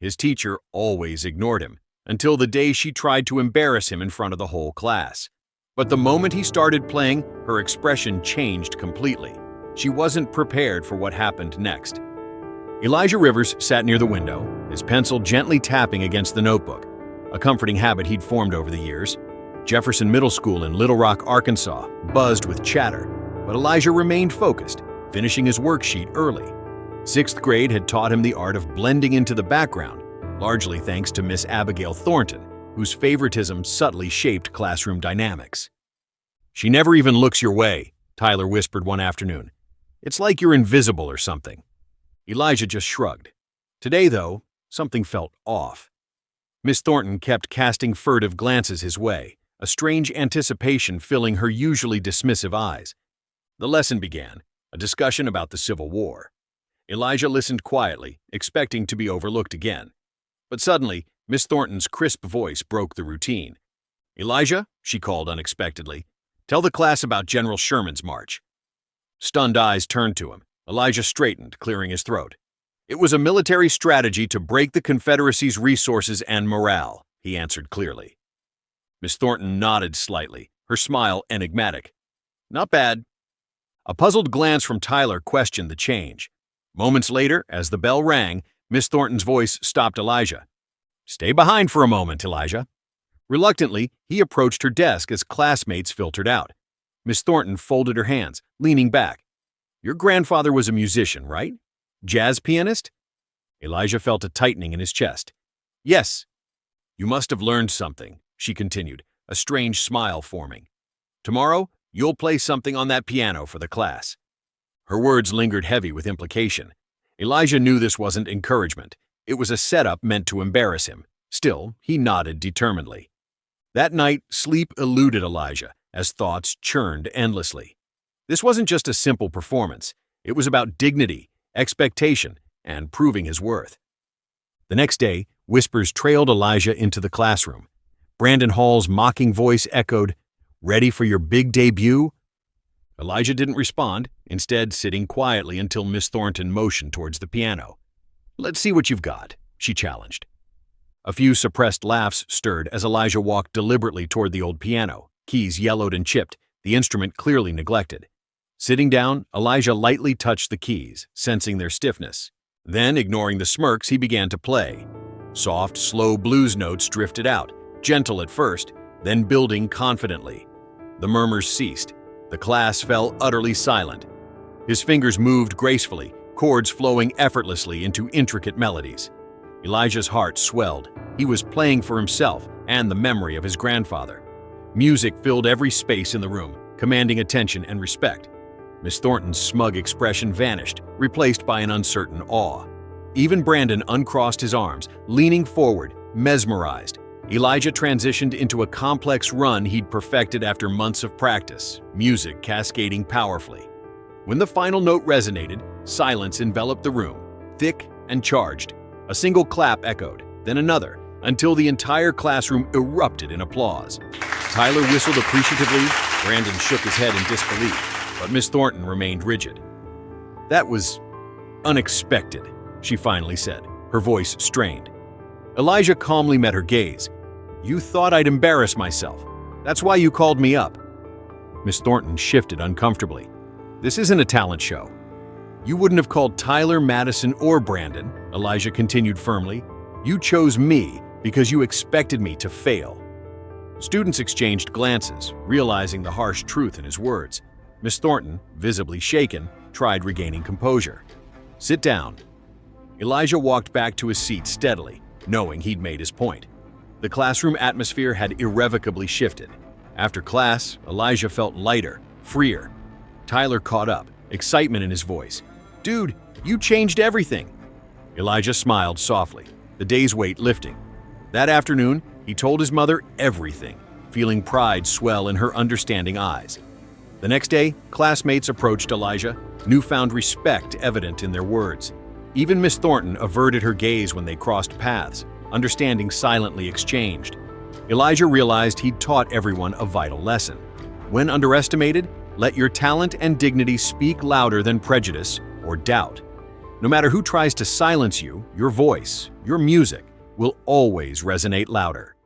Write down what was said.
His teacher always ignored him, until the day she tried to embarrass him in front of the whole class. But the moment he started playing, her expression changed completely. She wasn't prepared for what happened next. Elijah Rivers sat near the window, his pencil gently tapping against the notebook, a comforting habit he'd formed over the years. Jefferson Middle School in Little Rock, Arkansas, buzzed with chatter, but Elijah remained focused, finishing his worksheet early. Sixth grade had taught him the art of blending into the background, largely thanks to Miss Abigail Thornton, whose favoritism subtly shaped classroom dynamics. "She never even looks your way," Tyler whispered one afternoon. "It's like you're invisible or something." Elijah just shrugged. Today, though, something felt off. Miss Thornton kept casting furtive glances his way, a strange anticipation filling her usually dismissive eyes. The lesson began, a discussion about the Civil War. Elijah listened quietly, expecting to be overlooked again. But suddenly, Miss Thornton's crisp voice broke the routine. "Elijah," she called unexpectedly, "tell the class about General Sherman's march." Stunned eyes turned to him. Elijah straightened, clearing his throat. "It was a military strategy to break the Confederacy's resources and morale," he answered clearly. Miss Thornton nodded slightly, her smile enigmatic. "Not bad." A puzzled glance from Tyler questioned the change. Moments later, as the bell rang, Miss Thornton's voice stopped Elijah. "Stay behind for a moment, Elijah." Reluctantly, he approached her desk as classmates filtered out. Miss Thornton folded her hands, leaning back. "Your grandfather was a musician, right? Jazz pianist?" Elijah felt a tightening in his chest. "Yes." "You must have learned something," she continued, a strange smile forming. "Tomorrow, you'll play something on that piano for the class." Her words lingered heavy with implication. Elijah knew this wasn't encouragement. It was a setup meant to embarrass him. Still, he nodded determinedly. That night, sleep eluded Elijah as thoughts churned endlessly. This wasn't just a simple performance. It was about dignity, expectation, and proving his worth. The next day, whispers trailed Elijah into the classroom. Brandon Hall's mocking voice echoed, "Ready for your big debut?" Elijah didn't respond, instead sitting quietly until Miss Thornton motioned towards the piano. "Let's see what you've got," she challenged. A few suppressed laughs stirred as Elijah walked deliberately toward the old piano, keys yellowed and chipped, the instrument clearly neglected. Sitting down, Elijah lightly touched the keys, sensing their stiffness. Then, ignoring the smirks, he began to play. Soft, slow blues notes drifted out, gentle at first, then building confidently. The murmurs ceased. The class fell utterly silent. His fingers moved gracefully, chords flowing effortlessly into intricate melodies. Elijah's heart swelled. He was playing for himself and the memory of his grandfather. Music filled every space in the room, commanding attention and respect. Miss Thornton's smug expression vanished, replaced by an uncertain awe. Even Brandon uncrossed his arms, leaning forward, mesmerized. Elijah transitioned into a complex run he'd perfected after months of practice, music cascading powerfully. When the final note resonated, silence enveloped the room, thick and charged. A single clap echoed, then another, until the entire classroom erupted in applause. Tyler whistled appreciatively, Brandon shook his head in disbelief, but Miss Thornton remained rigid. "That was unexpected," she finally said, her voice strained. Elijah calmly met her gaze. "You thought I'd embarrass myself. That's why you called me up." Miss Thornton shifted uncomfortably. "This isn't a talent show." "You wouldn't have called Tyler, Madison, or Brandon," Elijah continued firmly. "You chose me because you expected me to fail." Students exchanged glances, realizing the harsh truth in his words. Miss Thornton, visibly shaken, tried regaining composure. "Sit down." Elijah walked back to his seat steadily, knowing he'd made his point. The classroom atmosphere had irrevocably shifted. After class, Elijah felt lighter, freer. Tyler caught up, excitement in his voice. "Dude, you changed everything." Elijah smiled softly, the day's weight lifting. That afternoon, he told his mother everything, feeling pride swell in her understanding eyes. The next day, classmates approached Elijah, newfound respect evident in their words. Even Miss Thornton averted her gaze when they crossed paths, understanding silently exchanged. Elijah realized he'd taught everyone a vital lesson. When underestimated, let your talent and dignity speak louder than prejudice or doubt. No matter who tries to silence you, your voice, your music, will always resonate louder.